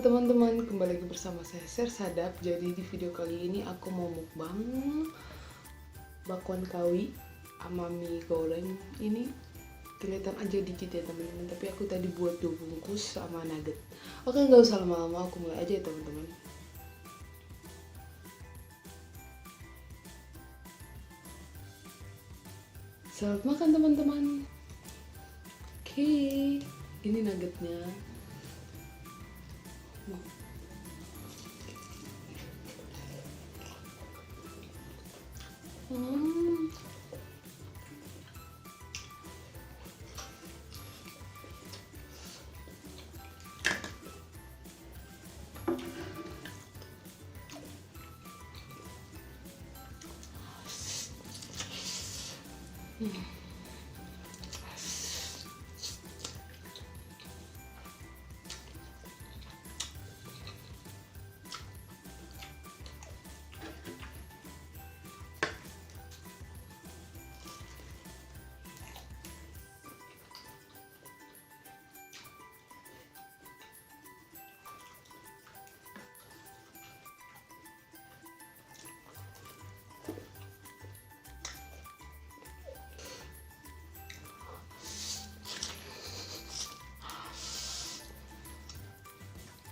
Halo teman-teman, kembali lagi bersama saya Sersadap. Jadi di video kali ini aku mau mukbang bakwan kawi sama mie goreng. Ini kelihatan aja dikit ya teman-teman, tapi aku tadi buat 2 bungkus sama nugget. Oke, nggak usah lama-lama, aku mulai aja ya teman-teman. Selamat makan teman-teman. Oke, ini nuggetnya. Hmm.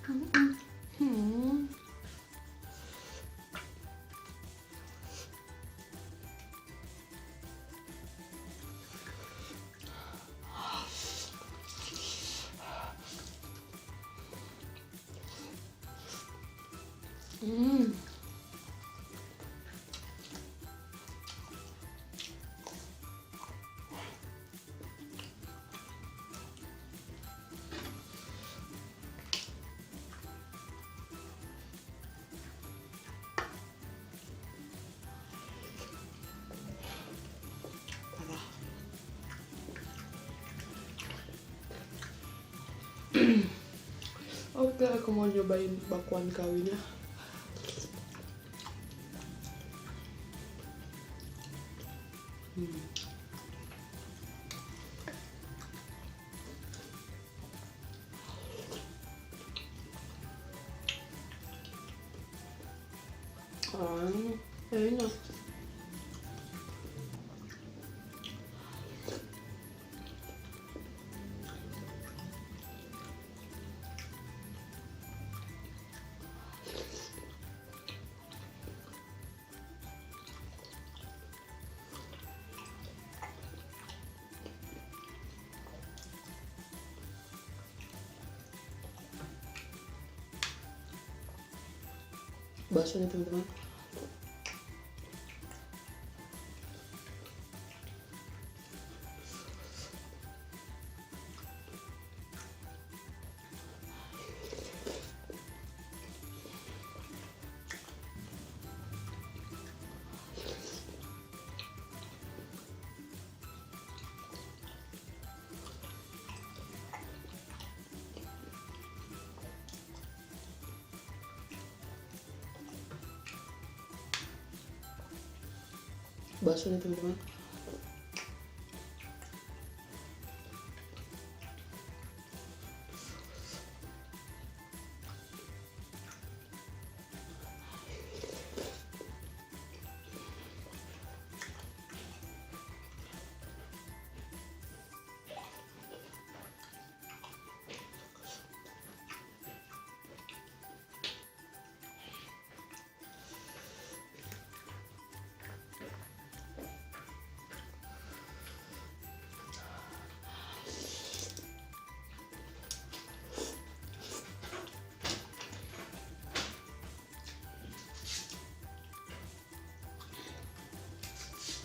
Hmm. Hmm. Parah. Oke, aku mau nyobain bakwan kawinya. Hmm. Enak. Baksonya teman-teman. Baksonya teman-teman.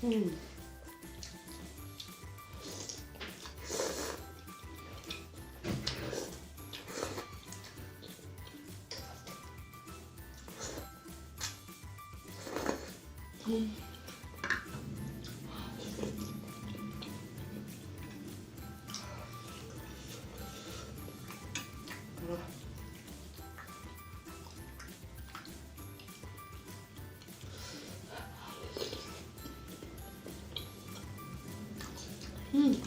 Hmm. Parah. Hmm.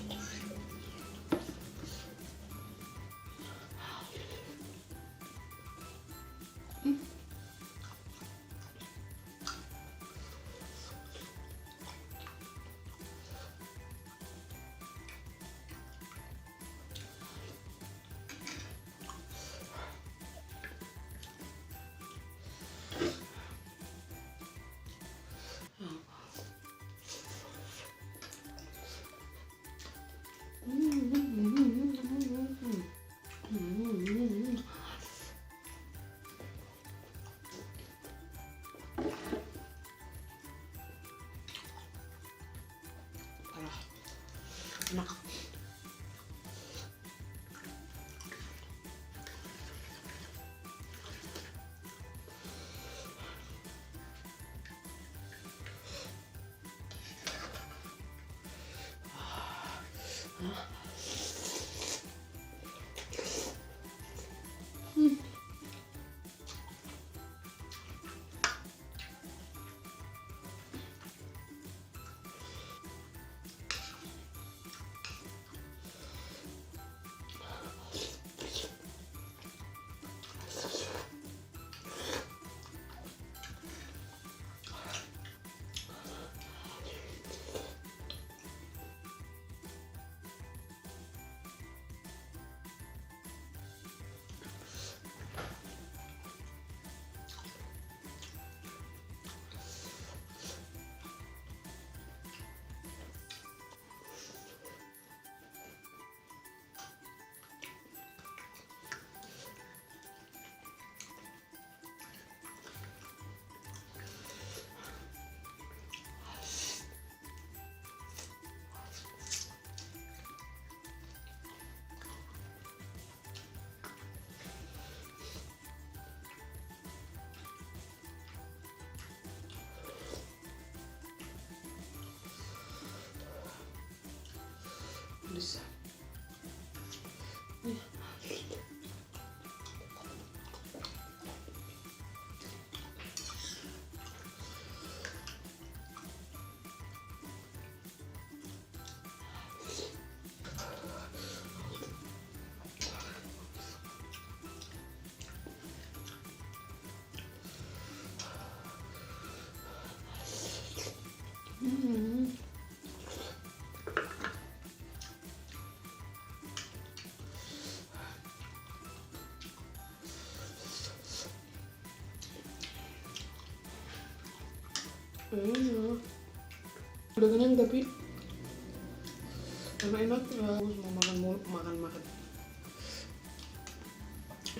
enak. Bisa. Udah kenyang tapi enak ya. Aku mau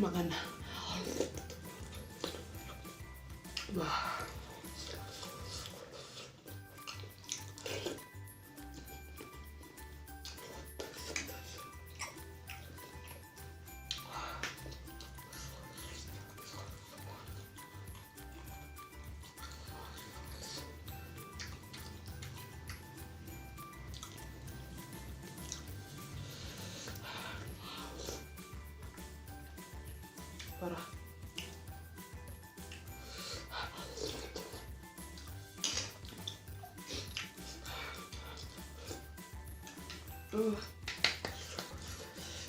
makan. Wah. Parah.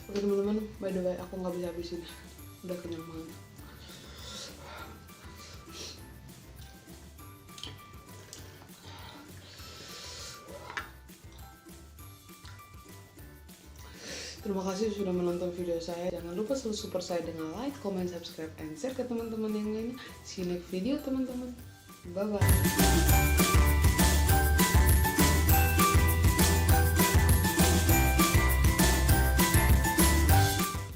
Oke teman-teman, by the way aku nggak bisa habisin, udah kenyang banget. Terima kasih sudah menonton video saya. Jangan lupa selalu support saya dengan like, comment, subscribe, and share ke teman-teman yang lainnya. See you next video teman-teman. Bye-bye.